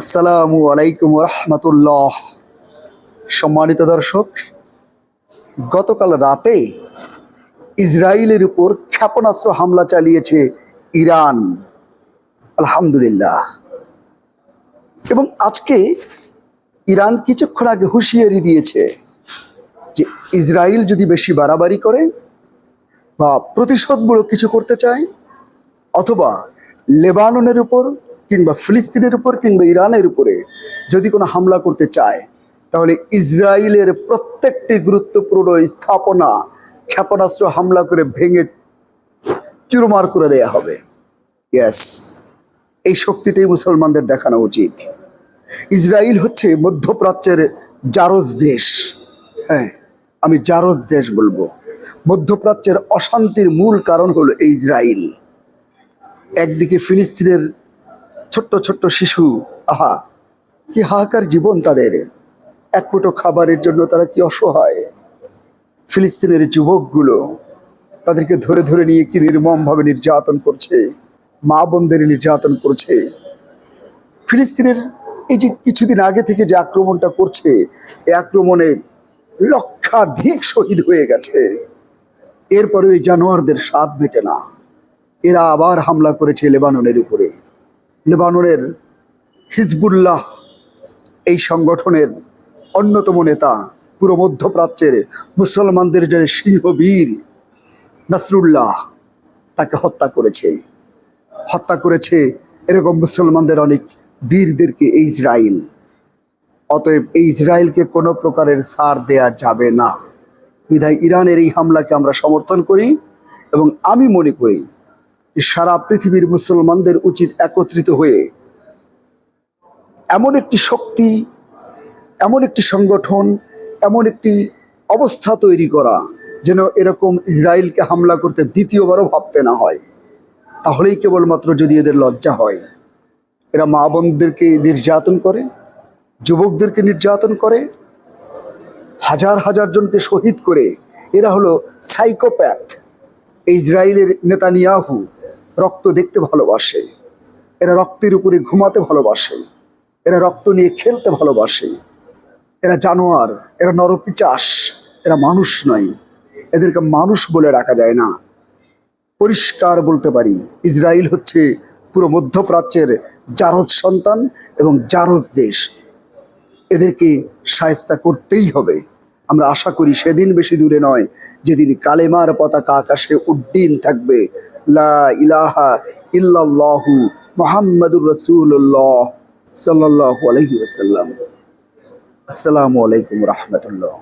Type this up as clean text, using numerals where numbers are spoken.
আসসালামু আলাইকুম রহমতুল্লাহ। সম্মানিত দর্শক, গতকাল রাতে ইসরায়েলের উপর ক্ষেপণাস্ত্র হামলা চালিয়েছে ইরান, আলহামদুলিল্লাহ। এবং আজকে ইরান কিছুক্ষণ আগে হুঁশিয়ারি দিয়েছে যে ইসরায়েল যদি বেশি বাড়াবাড়ি করে বা প্রতিশোধমূলক কিছু করতে চায়, অথবা লেবাননের উপর কিংবা ফিলিস্তিনের উপর কিংবা ইরানের উপরে যদি কোনো হামলা করতে চায়, তাহলে ইসরায়েলের প্রত্যেকটি গুরুত্বপূর্ণ স্থাপনা ক্ষেপণাস্ত্র হামলা করে ভেঙে চুরমার করে দেয়া হবে। ইয়েস, এই শক্তিটাই মুসলমানদের দেখানো উচিত। ইসরায়েল হচ্ছে মধ্যপ্রাচ্যের জারজ দেশ। হ্যাঁ, আমি জারজ দেশ বলবো। মধ্যপ্রাচ্যের অশান্তির মূল কারণ হলো এই ইসরায়েল। একদিকে ফিলিস্তিনের ছোট্ট ছোট্ট শিশু, আহা কি হাহাকার জীবন তাদের, এক মুঠো খাবারের জন্য তারা কি অসহায়। ফিলিস্তিনের যুবকগুলো, তাদেরকে ধরে ধরে নিয়ে কি নির্মমভাবে নির্যাতন করছে, মা বোনদের নির্যাতন করছে। ফিলিস্তিনের এই যে কিছুদিন আগে থেকে যে আক্রমণটা করছে, এই আক্রমণে লক্ষাধিক শহীদ হয়ে গেছে। এরপরে এই জানোয়ারদের স্বাদ মেটে না, এরা আবার হামলা করেছে লেবাননের উপরে। লেবাননের হিজবুল্লাহ এই সংগঠনের অন্যতম নেতা, পুরো মধ্যপ্রাচ্যের মুসলমানদের যে সিংহবীর নাসরুল্লাহ, তাকে হত্যা করেছে এরকম মুসলমানদের অনেক বীরদেরকে এই ইসরায়েল। অতএব এই ইসরায়েলকে কোনো প্রকারের ছাড় দেয়া যাবে না। বিধায় ইরানের এই হামলাকে আমরা সমর্থন করি, এবং আমি মনে করি সারা পৃথিবীর মুসলমানদের উচিত একত্রিত হয়ে এমন একটি শক্তি, এমন একটি সংগঠন, এমন একটি অবস্থা তৈরি করা যেন এরকম ইসরায়েলকে হামলা করতে দ্বিতীয়বারও ভাবতে না হয়। তাহলেই কেবলমাত্র যদি এদের লজ্জা হয়। এরা মা বোনদেরকে নির্যাতন করে, যুবকদেরকে নির্যাতন করে, হাজার হাজার জনকে শহীদ করে। এরা হলো সাইকোপ্যাথ। ইসরায়েলের নেতানিয়াহু রক্ত দেখতে ভালোবাসে, এরা রক্তের উপরে ঘুমাতে ভালোবাসে, এরা রক্ত নিয়ে খেলতে ভালোবাসে। এরা জানোয়ার, এরা নরপিচাস, এরা মানুষ নয়। এদেরকে মানুষ বলে রাখা যায় না। পরিষ্কার বলতে পারি, ইসরায়েল হচ্ছে পুরো মধ্যপ্রাচ্যের জারজ সন্তান এবং জারজ দেশ। এদেরকে শায়েস্তা করতেই হবে। আমরা আশা করি সেদিন বেশি দূরে নয়, যেদিন কালেমার পতাকা আকাশে উড্ডীন থাকবে, লা ইলাহা ইল্লাল্লাহু মুহাম্মাদুর রাসূলুল্লাহ সাল্লাল্লাহু আলাইহি ওয়াসাল্লাম। আসসালামু আলাইকুম রহমতুল্লাহ।